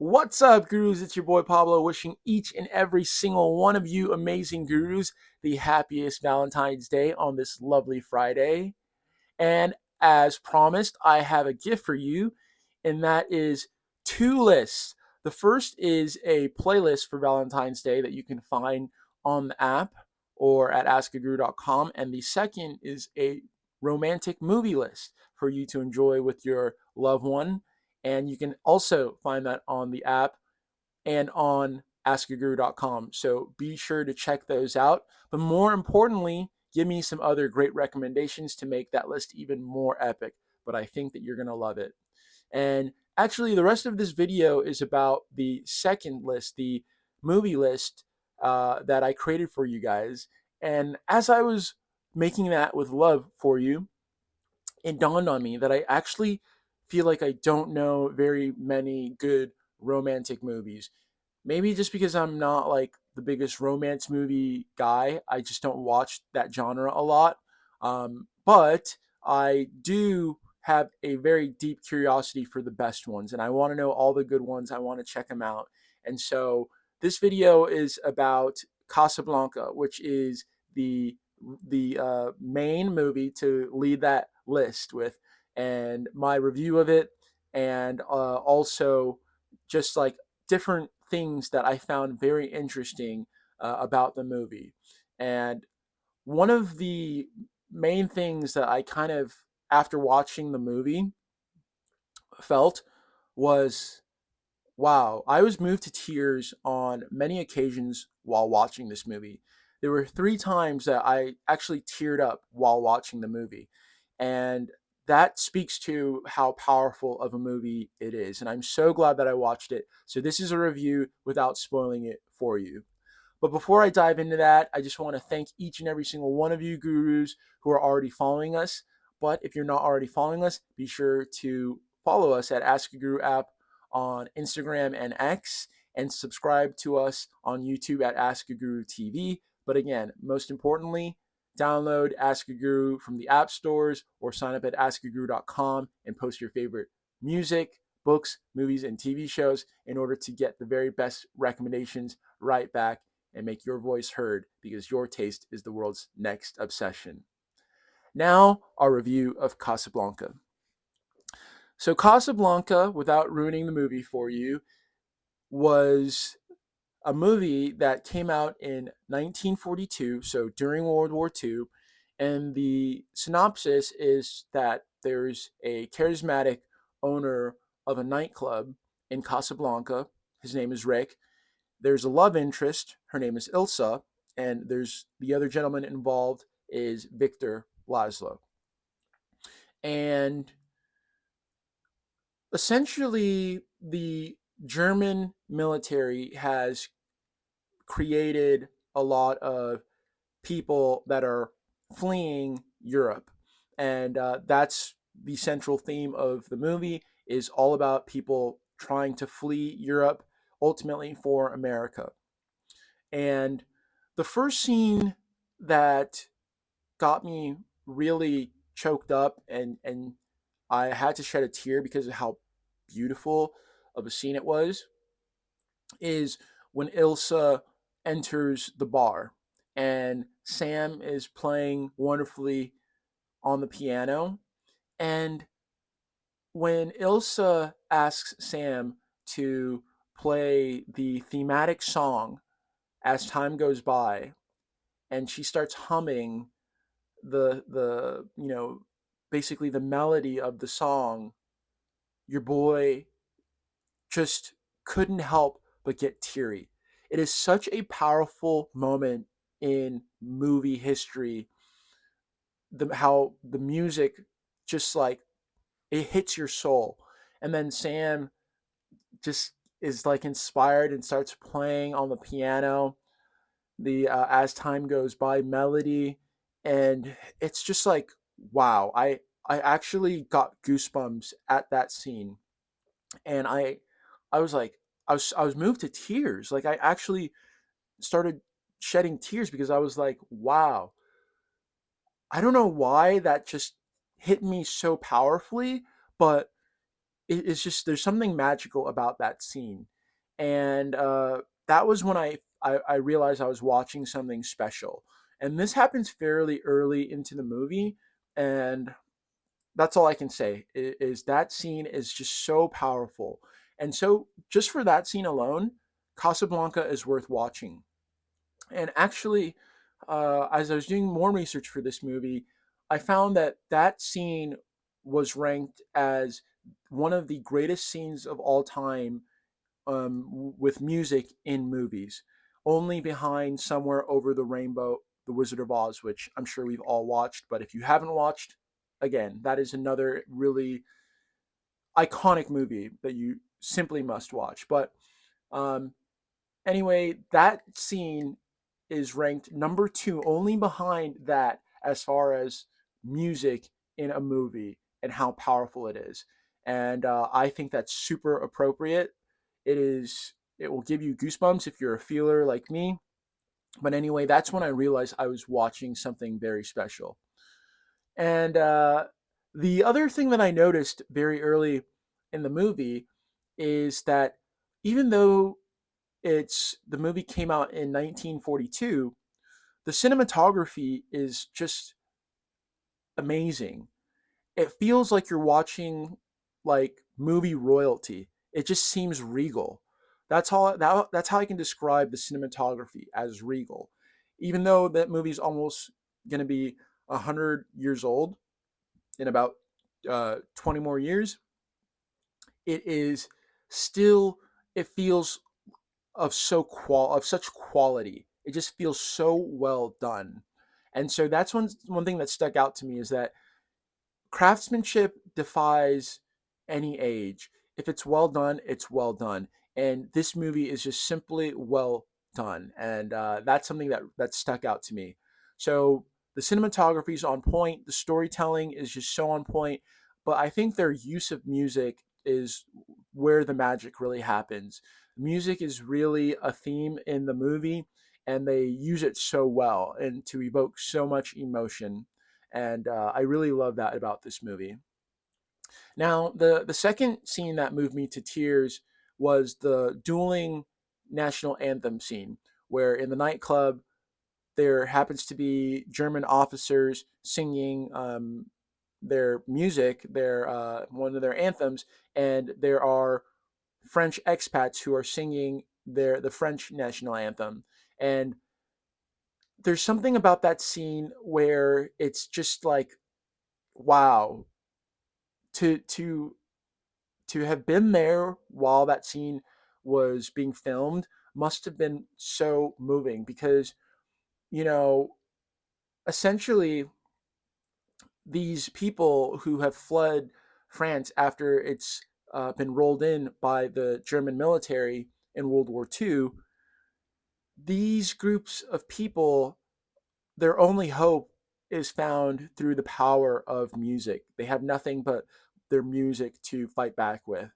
What's up, gurus? It's your boy Pablo, wishing each and every single one of you amazing gurus the happiest Valentine's Day on this lovely Friday. And as promised, I have a gift for you, and that is two lists. The first is a playlist for Valentine's Day that you can find on the app or at askaguru.com, and the second is a romantic movie list for you to enjoy with your loved one. And you can also find that on the app and on askaguru.com. So be sure to check those out. But more importantly, give me some other great recommendations to make that list even more epic. But I think that you're going to love it. And actually, the rest of this video is about the second list, the movie list that I created for you guys. And as I was making that with love for you, it dawned on me that I actually feel like I don't know very many good romantic movies. Maybe just because I'm not like the biggest romance movie guy, I just don't watch that genre a lot. But I do have a very deep curiosity for the best ones, and I want to know all the good ones. I want to check them out. And so this video is about Casablanca, which is the main movie to lead that list with, and my review of it, and also just like different things that I found very interesting about the movie. And one of the main things that I kind of, after watching the movie, felt was wow, I was moved to tears on many occasions while watching this movie. There were three times that I actually teared up while watching the movie. And that speaks to how powerful of a movie it is. And I'm so glad that I watched it. So, this is a review without spoiling it for you. But before I dive into that, I just want to thank each and every single one of you gurus who are already following us. But if you're not already following us, be sure to follow us at Ask a Guru app on Instagram and X, and subscribe to us on YouTube at Ask a Guru TV. But again, most importantly, download Ask a Guru from the app stores or sign up at askaguru.com and post your favorite music, books, movies, and TV shows in order to get the very best recommendations right back and make your voice heard, because your taste is the world's next obsession. Now, our review of Casablanca. So, Casablanca, without ruining the movie for you, was a movie that came out in 1942, so during World War II. And the synopsis is that there's a charismatic owner of a nightclub in Casablanca. His name is Rick. There's a love interest. Her name is Ilsa. And there's the other gentleman involved is Victor Laszlo. And essentially, the German military has created a lot of people that are fleeing Europe, and that's the central theme of the movie. Is all about people trying to flee Europe, ultimately for America. And the first scene that got me really choked up, and I had to shed a tear because of how beautiful of a scene it was, is when Ilsa enters the bar and Sam is playing wonderfully on the piano. And when Ilsa asks Sam to play the thematic song as time goes by, and she starts humming the basically the melody of the song, your boy just couldn't help but get teary. It is such a powerful moment in movie history. How the music just like it hits your soul, and then Sam just is like inspired and starts playing on the piano. The as time goes by melody, and it's just like wow. I actually got goosebumps at that scene, and I was like, I was moved to tears. Like I actually started shedding tears because I was like, wow. I don't know why that just hit me so powerfully, but it's just there's something magical about that scene, and that was when I realized I was watching something special. And this happens fairly early into the movie, and that's all I can say is that scene is just so powerful. And so just for that scene alone, Casablanca is worth watching. And actually, as I was doing more research for this movie, I found that that scene was ranked as one of the greatest scenes of all time, with music in movies, only behind Somewhere Over the Rainbow, The Wizard of Oz, which I'm sure we've all watched. But if you haven't watched, again, that is another really iconic movie that you simply must watch. But um, anyway, that scene is ranked number two, only behind that as far as music in a movie and how powerful it is. And I think that's super appropriate. It is. It will give you goosebumps if you're a feeler like me. But anyway, that's when I realized I was watching something very special. And the other thing that I noticed very early in the movie is that even though the movie came out in 1942, the cinematography is just amazing. It feels like you're watching like movie royalty. It just seems regal. That's how I can describe the cinematography as regal. Even though that movie's almost going to be 100 years old in about 20 more years, it is still, it feels of such quality. It just feels so well done. And so that's one thing that stuck out to me is that craftsmanship defies any age. If it's well done, it's well done. And this movie is just simply well done. And that's something that stuck out to me. So the cinematography is on point. The storytelling is just so on point. But I think their use of music is where the magic really happens. Music is really a theme in the movie, and they use it so well and to evoke so much emotion. And I really love that about this movie. Now, the second scene that moved me to tears was the dueling national anthem scene, where in the nightclub there happens to be German officers singing their music, their one of their anthems, and there are French expats who are singing the French national anthem. And there's something about that scene where it's just like, wow, to to to have been there while that scene was being filmed must have been so moving because, you know, essentially these people who have fled France after it's been rolled in by the German military in World War II, these groups of people, their only hope is found through the power of music. They have nothing but their music to fight back with.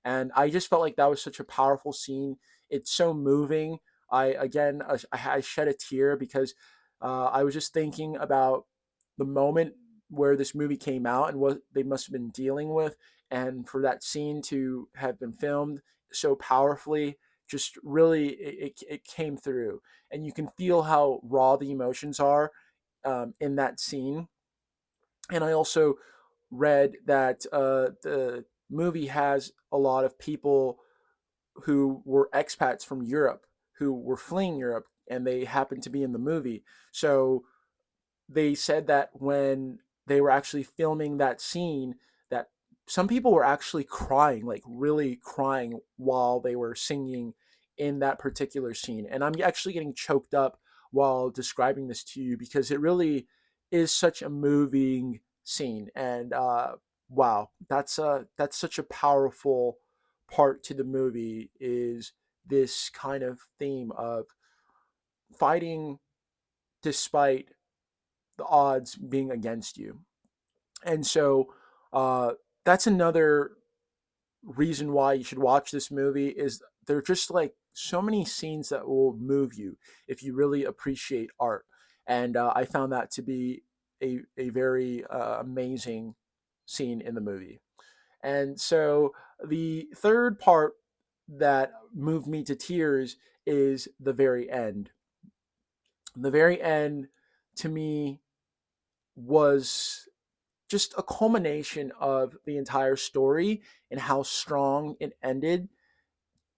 And I just felt like that was such a powerful scene. It's so moving. I shed a tear because I was just thinking about the moment where this movie came out and what they must have been dealing with, and for that scene to have been filmed so powerfully, just really it came through, and you can feel how raw the emotions are in that scene. And I also read that the movie has a lot of people who were expats from Europe who were fleeing Europe, and they happened to be in the movie. So they said that when they were actually filming that scene, that some people were actually crying, like really crying while they were singing in that particular scene. And I'm actually getting choked up while describing this to you because it really is such a moving scene. And wow, that's such a powerful part to the movie, is this kind of theme of fighting despite the odds being against you. And so that's another reason why you should watch this movie, is there are just like so many scenes that will move you if you really appreciate art. And I found that to be a very amazing scene in the movie. And so the third part that moved me to tears is the very end. The very end to me was just a culmination of the entire story, and how strong it ended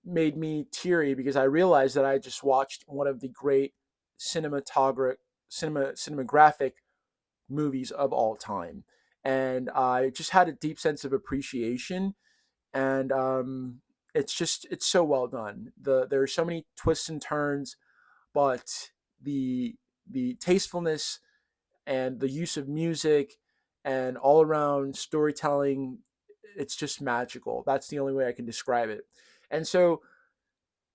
made me teary because I realized that I just watched one of the great cinematographic movies of all time. And I just had a deep sense of appreciation, and it's so well done. There are so many twists and turns, but the the tastefulness and the use of music and all around storytelling, it's just magical. That's the only way I can describe it. And so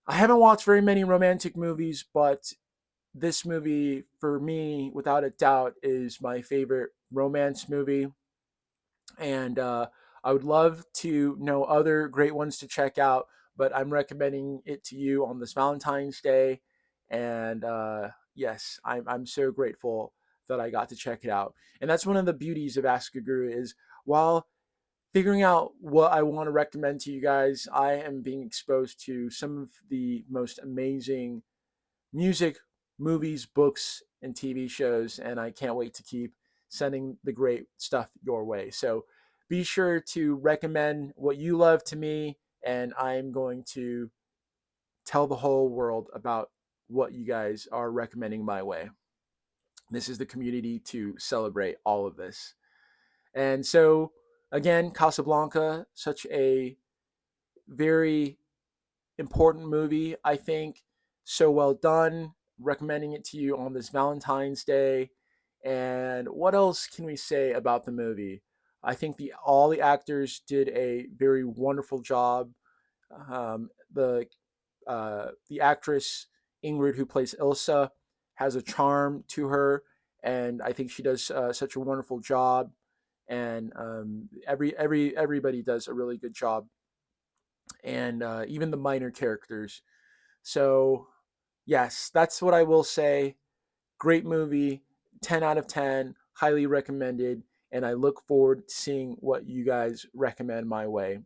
I haven't watched very many romantic movies, but this movie, for me, without a doubt, is my favorite romance movie. And I would love to know other great ones to check out, but I'm recommending it to you on this Valentine's Day. And yes, I'm so grateful that I got to check it out. And that's one of the beauties of Ask a Guru is, while figuring out what I want to recommend to you guys, I am being exposed to some of the most amazing music, movies, books, and TV shows, and I can't wait to keep sending the great stuff your way. So be sure to recommend what you love to me, and I'm going to tell the whole world about what you guys are recommending my way. This is the community to celebrate all of this. And so, again, Casablanca, such a very important movie, I think. So well done. Recommending it to you on this Valentine's Day. And what else can we say about the movie? I think all the actors did a very wonderful job. The actress Ingrid, who plays Ilsa, has a charm to her, and I think she does such a wonderful job. And everybody does a really good job, and even the minor characters. So, yes, that's what I will say. Great movie, 10 out of 10, highly recommended, and I look forward to seeing what you guys recommend my way.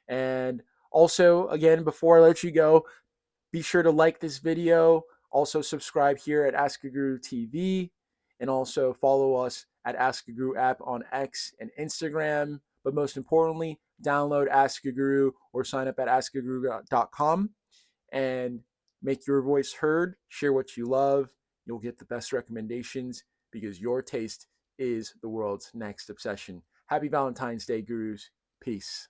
And also, again, before I let you go, be sure to like this video, also subscribe here at Ask a Guru TV, and also follow us at Ask a Guru app on X and Instagram. But most importantly, download Ask a Guru or sign up at askaguru.com and make your voice heard. Share what you love. You'll get the best recommendations because your taste is the world's next obsession. Happy Valentine's Day, Gurus. Peace.